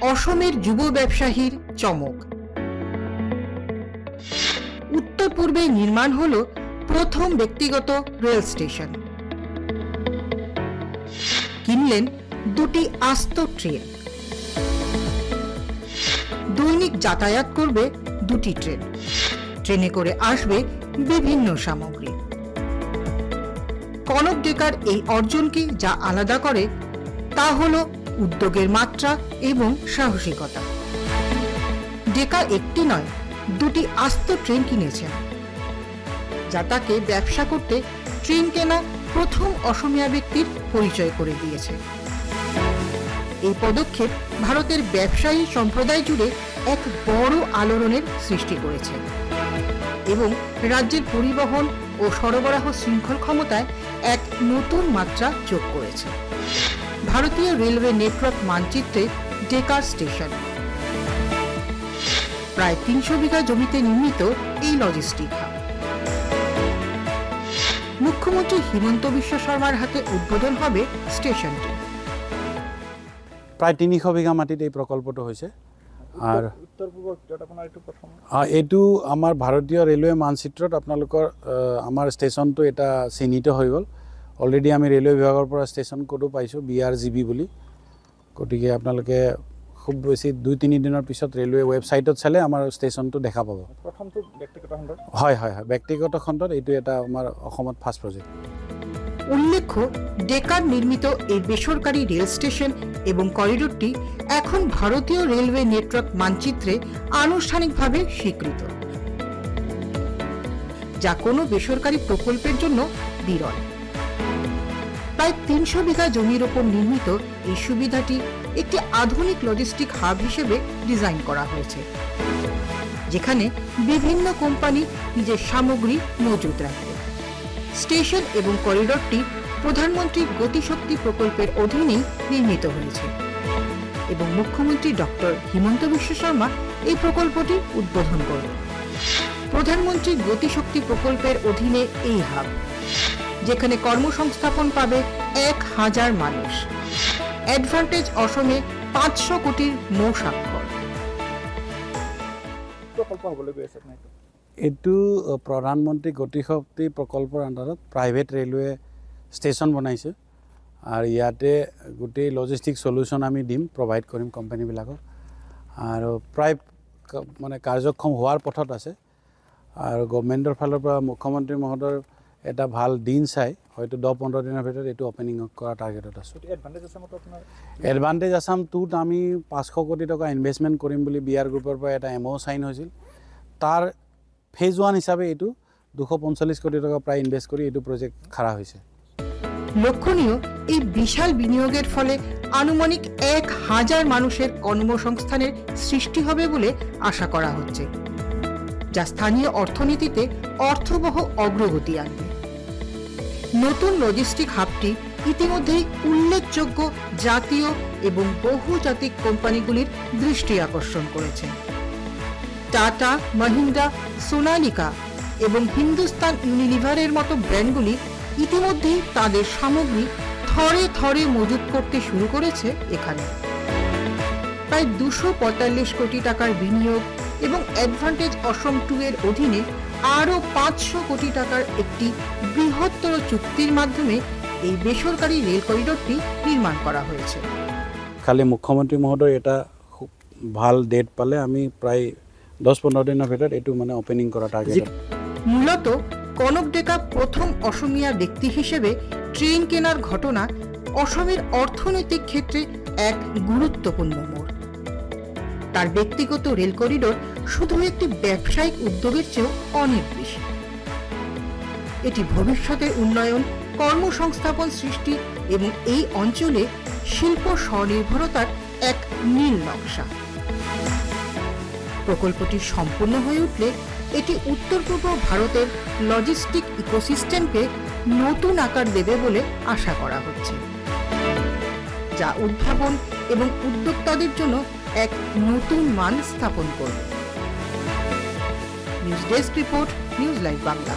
অসমের যুব ব্যবসায়ীর চমক। উত্তর পূর্বে নির্মাণ হলো প্রথম ব্যক্তিগত রেল স্টেশন। কিনলেন দুটি আস্ত ট্রেন। দৈনিক যাতায়াত করবে দুটি ট্রেন। ট্রেনে করে আসবে বিভিন্ন সামগ্রী। কনক ডেকার এই অর্জনকে যা আলাদা করে তা হলো উদ্যোগের মাত্রা এবং সাহসিকতা। ডেকা একটি নয়, দুটি আস্ত ট্রেন কিনেছেন, যা তাকে ব্যবসা করতে ট্রেন কেনা প্রথম অসমিয়া ব্যক্তির পরিচয় করে দিয়েছে। এই পদক্ষেপ ভারতের ব্যবসায়ী সম্প্রদায় জুড়ে এক বড় আলোড়নের সৃষ্টি করেছে এবং রাজ্যের পরিবহন ও সরবরাহ শৃঙ্খল ক্ষমতায় এক নতুন মাত্রা যোগ করেছে। ভারতীয় রেলওয়ে নেটওয়ার্ক মানচিত্রে ডেকার স্টেশন প্রায় ৩০০ বিঘা জমিতে নির্মিত এই লজিস্টিক হাব। মুখ্যমন্ত্রী হিমন্ত বিশ্ব শর্মার হাতে উদ্বোধন হবে স্টেশনটি। প্রায় ৩০০ বিঘা মাটিতে এই প্রকল্পটা হয়েছে। আর এইটো আমাৰ ভাৰতীয় ৰেলৱে মানচিত্ৰত আপোনালোকৰ আমাৰ ষ্টেচনটো এটা চিহ্নিত হৈ গ'ল। অলৰেডি আমি ৰেলৱে বিভাগৰ পৰা ষ্টেচন কোডো পাইছোঁ BRGB বুলি। গতিকে আপোনালোকে খুব বেছি ২-৩ দিনৰ পিছত ৰেলৱে ৱেবছাইটত চালে আমাৰ ষ্টেচনটো দেখা পাব। প্ৰথমটো ব্যক্তিগত খণ্ডত? হয় হয় হয়, ব্যক্তিগত খণ্ডত এইটো এটা আমাৰ অসমত ফাৰ্ষ্ট প্ৰজেক্ট। উল্লেখ্য, ডেকার নির্মিত এই বেসরকারি রেল স্টেশন এবং করিডোরটি এখন ভারতীয় রেলওয়ে নেটওয়ার্ক মানচিত্রে আনুষ্ঠানিকভাবে স্বীকৃত, যা কোনো বেসরকারি প্রকল্পের জন্য বিরল। প্রায় ৩০০ বিঘা জমির ওপর নির্মিত এই সুবিধাটি একটি আধুনিক লজিস্টিক হাব হিসেবে ডিজাইন করা হয়েছে, যেখানে বিভিন্ন কোম্পানি নিজের সামগ্রী মজুত রাখবে। স্টেশন এবং করিডোরটি প্রধানমন্ত্রী গতিশক্তি প্রকল্পের অধীনেই নির্মিত হয়েছে এবং মুখ্যমন্ত্রী ডক্টর হিমন্ত বিশ্ব শর্মা এই প্রকল্পটি উদ্বোধন করবেন। প্রধানমন্ত্রী গতিশক্তি প্রকল্পের অধীনে এই হাব, যেখানে কর্মসংস্থাপন পাবে ১,০০০ মানুষ। অ্যাডভান্টেজ অসমে ৫০০ কোটির মৌ স্বাক্ষর। প্ৰকল্প হ'বলৈ গৈ আছে নাই? এইটো প্ৰধানমন্ত্ৰী গতিশক্তি প্ৰকল্পৰ আণ্ডাৰত প্ৰাইভেট ৰেলৱে ষ্টেচন বনাইছে আৰু ইয়াতে গোটেই লজিষ্টিক সলিউশ্যন আমি দিম, প্ৰভাইড কৰিম কোম্পানীবিলাকক। আৰু প্ৰায় মানে কাৰ্যক্ষম হোৱাৰ পথত আছে। আৰু গভৰ্ণমেণ্টৰ ফালৰ পৰা মুখ্যমন্ত্ৰী মহোদয়ৰ এটা ভাল দিন চাই হয়তো ১০-১৫ দিনৰ ভিতৰত এইটো অপেনিং কৰা টাৰ্গেটত আছোঁ। এডভান্টেজ আছাম 2ত আমি ৫০০ কোটি টকা ইনভেষ্টমেণ্ট কৰিম বুলি BR গ্ৰুপৰ পৰা এটা MOU চাইন হৈছিল। তাৰ ফেজ 1 হিচাপে এইটো ২৪৫ কোটি টাকা প্রায় ইনভেস্ট করে এইটো প্রজেক্ট খাড়া হয়েছে। লক্ষণীয়, এই বিশাল বিনিয়োগের ফলে আনুমানিক ১,০০০ মানুষের কর্মসংস্থানের সৃষ্টি হবে বলে আশা করা হচ্ছে, যা স্থানীয় অর্থনীতিতে অর্থবহ অগ্রগতি আনবে। নতুন লজিস্টিক হাবটি ইতিমধ্যেই উল্লেখযোগ্য জাতীয় এবং বহুজাতিক কোম্পানিগুলির দৃষ্টি আকর্ষণ করেছে। টাটা, মহিন্দ্রা, সোনালিকা এবং হিন্দুস্তান ইউনিলিভারের মতো ব্র্যান্ডগুলি ইতিমধ্যেই তাদের সামগ্রী থরে থরে মজুত করতে শুরু করেছে এখানে। প্রায় ২৪৫ কোটি টাকার বিনিয়োগ এবং অ্যাডভান্টেজ অসম 2 এর অধীনে আরও ৫০০ কোটি টাকার একটি বৃহত্তর চুক্তির মাধ্যমে এই বেসরকারি রেল করিডোরটি নির্মাণ করা হয়েছে। খালি মুখ্যমন্ত্রী মহোদয় এটা খুব ভাল ডেট পালে আমি প্রায় ১০-১৫ দিনের ভিতর এটু মানে ওপেনিং করা টার্গেট। মূলত কনক ডেকা প্রথম অসমিয়া ব্যক্তি হিসেবে ট্রেন কেনার ঘটনা অসমের অর্থনৈতিক ক্ষেত্রে এক গুরুত্বপূর্ণ মোড়। তার ব্যক্তিগত রেল করিডোর শুধু একটি ব্যবসায়িক উদ্যোগের চেয়েও অনেক বেশি। এটি ভবিষ্যতের উন্নয়ন, কর্মসংস্থাপন সৃষ্টি এবং এই অঞ্চলে শিল্প স্বনির্ভরতার এক নীল নকশা। প্রকল্পটি সম্পূর্ণ হয়ে উঠলে এটি উত্তর পূর্ব ভারতের লজিস্টিক ইকোসিস্টেমকে নতুন আকার দেবে বলে আশা করা হচ্ছে, যা উদ্ভাবন এবং উদ্যোক্তাদের জন্য এক নতুন মান স্থাপন করবে। News desk report, news live Bangla.